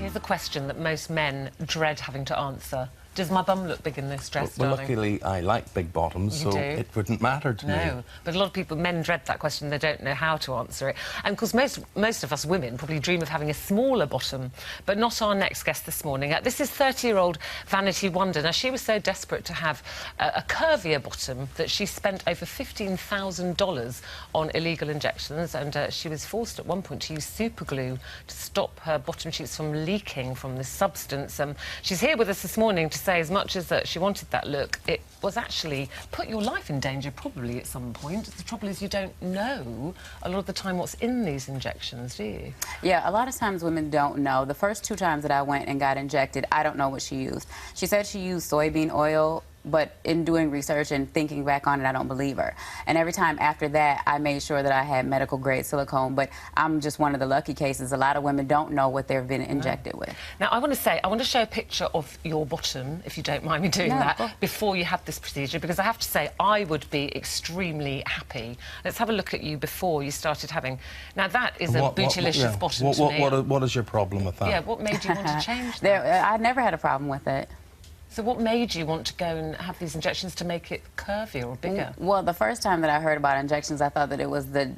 Here's a question that most men dread having to answer. Does my bum look big in this dress, Well, darling? luckily, I like big bottoms, so it wouldn't matter to me. No, but a lot of people, men dread that question. They don't know how to answer it. And, of course, most of us women probably dream of having a smaller bottom, but not our next guest this morning. This is 30-year-old Vanity Wonder. Now, she was so desperate to have a curvier bottom that she spent over $15,000 on illegal injections, and she was forced at one point to use super glue to stop her bottom cheeks from leaking from this substance. She's here with us this morning to say, as much as she wanted that look, it was actually put your life in danger, probably, at some point. The trouble is you don't know a lot of the time what's in these injections, do you? Yeah, a lot of times women don't know. The first 2 times that I went and got injected, I don't know what she used. She said she used soybean oil, but in doing research and thinking back on it, I don't believe her. And every time after that, I made sure that I had medical-grade silicone, but I'm just one of the lucky cases. A lot of women don't know what they've been injected with. Now, I want to show a picture of your bottom, if you don't mind me doing that, before you have this procedure, because I have to say, I would be extremely happy. Let's have a look at you before you started having... Now, that is a bootylicious bottom to me. What is your problem with that? Yeah, what made you want to change that? I never had a problem with it. So what made you want to go and have these injections to make it curvier or bigger? Well, the first time that I heard about injections, I thought that it was the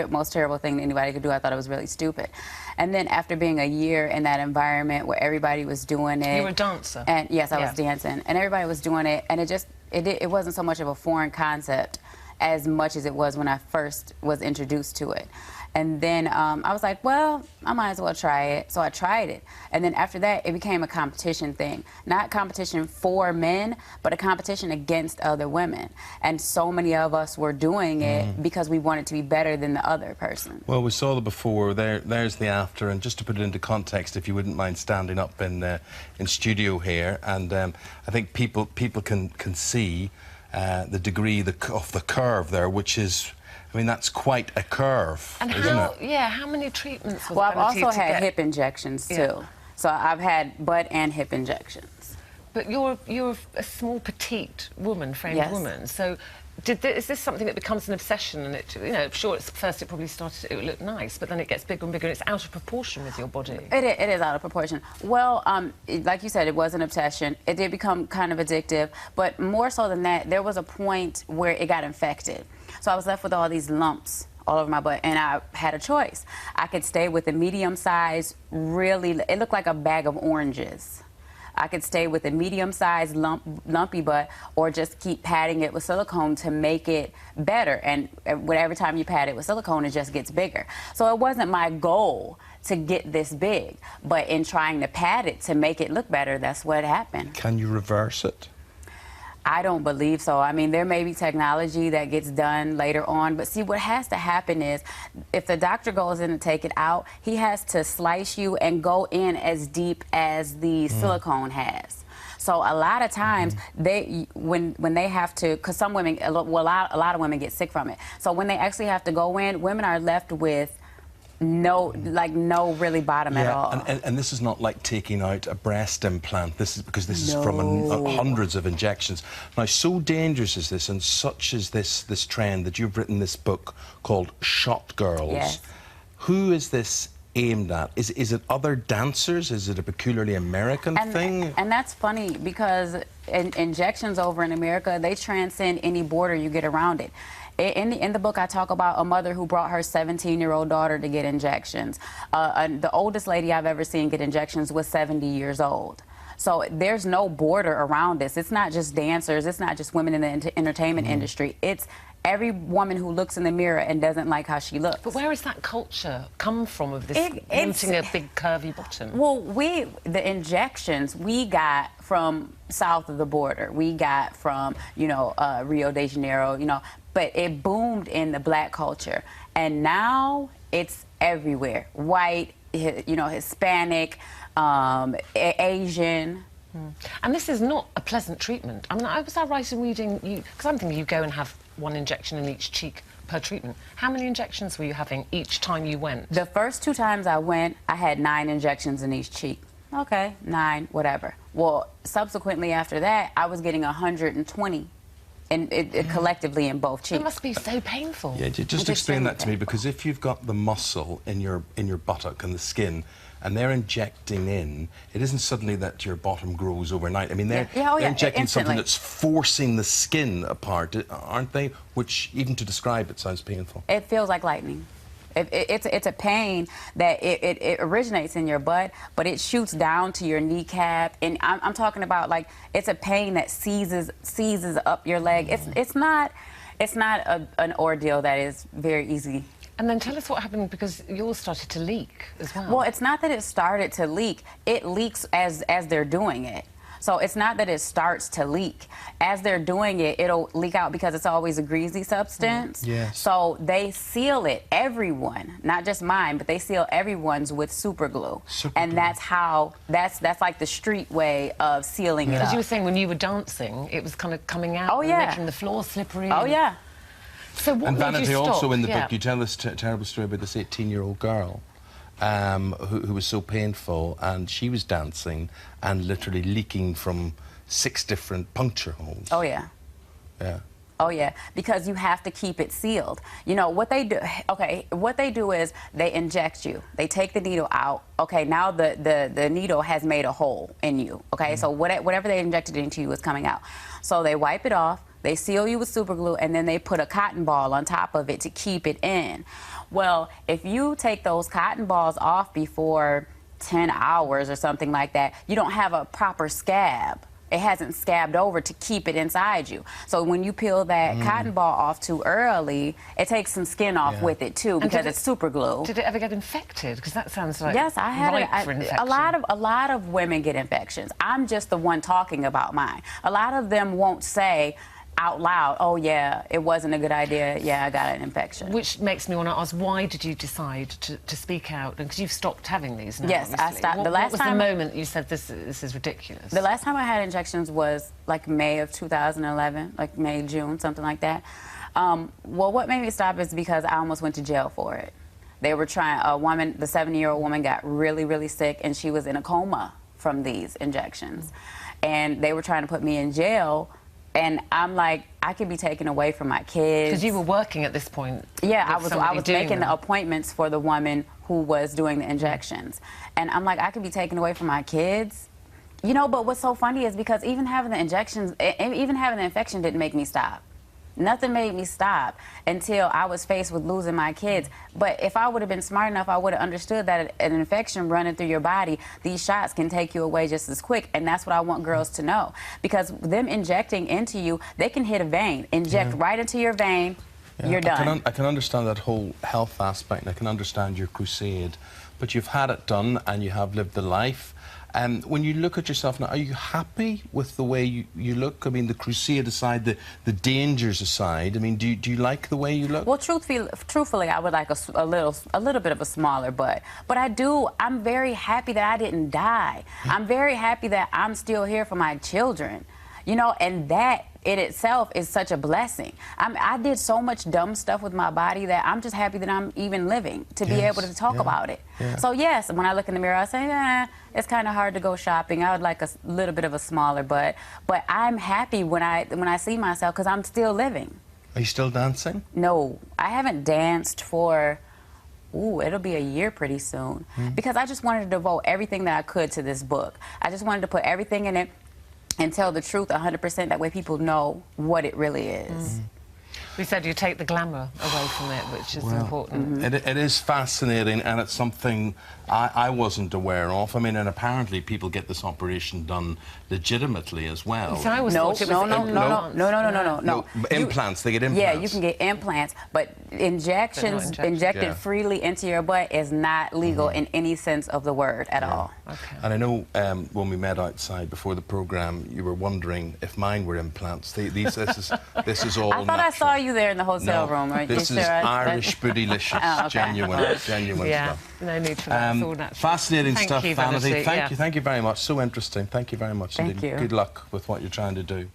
most terrible thing that anybody could do. I thought it was really stupid. And then after being a year in that environment where everybody was doing it... You were a dancer? And yes, I was dancing. And everybody was doing it, and it wasn't so much of a foreign concept as much as it was when I first was introduced to it. And then I was like, well, I might as well try it. So I tried it. And then after that, it became a competition thing. Not competition for men, but a competition against other women. And so many of us were doing it because we wanted to be better than the other person. Well, we saw the before. There's the after. And just to put it into context, if you wouldn't mind standing up in studio here, and I think people can see the degree of the curve there, which is... I mean, that's quite a curve, and isn't it? Yeah, how many treatments was Well, I've also had hip injections, too. So I've had butt and hip injections. But you're a small, petite woman, framed woman, so... is this something that becomes an obsession? And sure, at first it probably started, it would look nice, but then it gets bigger and bigger, and it's out of proportion with your body. It is out of proportion. Well, like you said, it was an obsession. It did become kind of addictive, but more so than that, there was a point where it got infected. So I was left with all these lumps all over my butt, and I had a choice. I could stay with a medium size, it looked like a bag of oranges. I could stay with a medium-sized lumpy butt, or just keep padding it with silicone to make it better. And every time you pad it with silicone, it just gets bigger. So it wasn't my goal to get this big, but in trying to pad it to make it look better, that's what happened. Can you reverse it? I don't believe so. I mean, there may be technology that gets done later on, but see, what has to happen is if the doctor goes in to take it out, he has to slice you and go in as deep as the silicone has. So a lot of times, when they have to, because some women, a lot of women get sick from it. So when they actually have to go in, women are left with no really bottom at all. And this is not like taking out a breast implant. This is because this is from hundreds of injections. Now, so dangerous is this, and such is this trend that you've written this book called Shot Girls. Yes. Who is this aimed at? Is it other dancers? Is it a peculiarly American thing? And that's funny because injections over in America, they transcend any border you get around it. In the book, I talk about a mother who brought her 17-year-old daughter to get injections. The oldest lady I've ever seen get injections was 70 years old. So there's no border around this. It's not just dancers. It's not just women in the entertainment industry. It's every woman who looks in the mirror and doesn't like how she looks. But where has that culture come from of this wanting a big curvy bottom? Well, the injections we got from south of the border. We got from, Rio De Janeiro, but it boomed in the black culture. And now it's everywhere. White, Hispanic, Asian. And this is not a pleasant treatment. I mean, was I right in reading you? Because I'm thinking you go and have one injection in each cheek per treatment. How many injections were you having each time you went? The first 2 times I went, I had 9 injections in each cheek. Okay, 9, whatever. Well, subsequently after that, I was getting 120 collectively in both cheeks. It must be so painful. Yeah, just explain that to me, because if you've got the muscle in your buttock and the skin, and they're injecting in, it isn't suddenly that your bottom grows overnight. I mean, they're injecting something that's forcing the skin apart, aren't they? Which, even to describe it, sounds painful. It feels like lightning. It's a pain that it originates in your butt, but it shoots down to your kneecap, and I'm talking about, like, it's a pain that seizes up your leg. It's not an ordeal that is very easy. And then tell us what happened, because yours started to leak as well. Well, it's not that it started to leak. It leaks as they're doing it. So it's not that it starts to leak. As they're doing it, it'll leak out because it's always a greasy substance. Yes. So they seal it, everyone, not just mine, but they seal everyone's with super glue. And that's how, that's like the street way of sealing it up. Because you were saying when you were dancing, it was kind of coming out and making the floor slippery. Oh, yeah. So what and made Vanity, you stop? also in the book, you tell this terrible story about this 18-year-old girl who was so painful, and she was dancing and literally leaking from 6 different puncture holes. Oh, yeah. Yeah. Oh, yeah, because you have to keep it sealed. You know, what they do, what they do is they inject you. They take the needle out. Okay, now the needle has made a hole in you, okay? So whatever they injected into you is coming out. So they wipe it off, they seal you with super glue, and then they put a cotton ball on top of it to keep it in. Well, if you take those cotton balls off before 10 hours or something like that, you don't have a proper scab. It hasn't scabbed over to keep it inside you. So when you peel that cotton ball off too early, it takes some skin off with it too, because it's super glue. Did it ever get infected? Because that sounds like yes, I had infection. a lot of women get infections. I'm just the one talking about mine. A lot of them won't say out loud, oh yeah, it wasn't a good idea, yeah, I got an infection. Which makes me want to ask, why did you decide to speak out? Because you've stopped having these now. Yes, obviously. I stopped. What was the moment you said this is ridiculous? The last time I had injections was like May of 2011, like May, June, something like that. Well, what made me stop is because I almost went to jail for it. They were trying, the 70-year-old woman got really, really sick, and she was in a coma from these injections. And they were trying to put me in jail. And I'm like, I could be taken away from my kids. Because you were working at this point. Yeah, I was making the appointments for the woman who was doing the injections. And I'm like, I could be taken away from my kids. You know, but what's so funny is because even having the injections, even having the infection didn't make me stop. Nothing made me stop until I was faced with losing my kids. But if I would have been smart enough, I would have understood that an infection running through your body, these shots can take you away just as quick. And that's what I want girls to know. Because them injecting into you, they can hit a vein, inject right into your vein, you're done. I can understand that whole health aspect, and I can understand your crusade. But you've had it done, and you have lived the life. When you look at yourself now, are you happy with the way you look? I mean, the crusade aside, the dangers aside, I mean, do you like the way you look? Well, truthfully, I would like a little bit of a smaller butt. But I'm very happy that I didn't die. I'm very happy that I'm still here for my children. You know, and that in itself is such a blessing. I did so much dumb stuff with my body that I'm just happy that I'm even living to be able to talk about it. So yes, when I look in the mirror, I say, it's kind of hard to go shopping. I would like a little bit of a smaller butt, but I'm happy when I see myself because I'm still living. Are you still dancing? No, I haven't danced for, it'll be a year pretty soon, because I just wanted to devote everything that I could to this book. I just wanted to put everything in it and tell the truth 100%. That way people know what it really is. We said you take the glamour away from it, which is important. It is fascinating, and it's something I wasn't aware of. I mean, and apparently people get this operation done legitimately as well. So I always thought it was no. Implants, they get implants. Yeah, you can get implants, but injections injected freely into your butt is not legal in any sense of the word at all. Okay. And I know when we met outside before the programme, you were wondering if mine were implants. This is all I thought I saw you there in the hotel room. Right? This is Irish bootylicious, genuine stuff. No need for that. It's all natural. Fascinating stuff, Thank you, Vanity. Vanity. Thank you very much. So interesting. Thank you very much. Thank you. Good luck with what you're trying to do.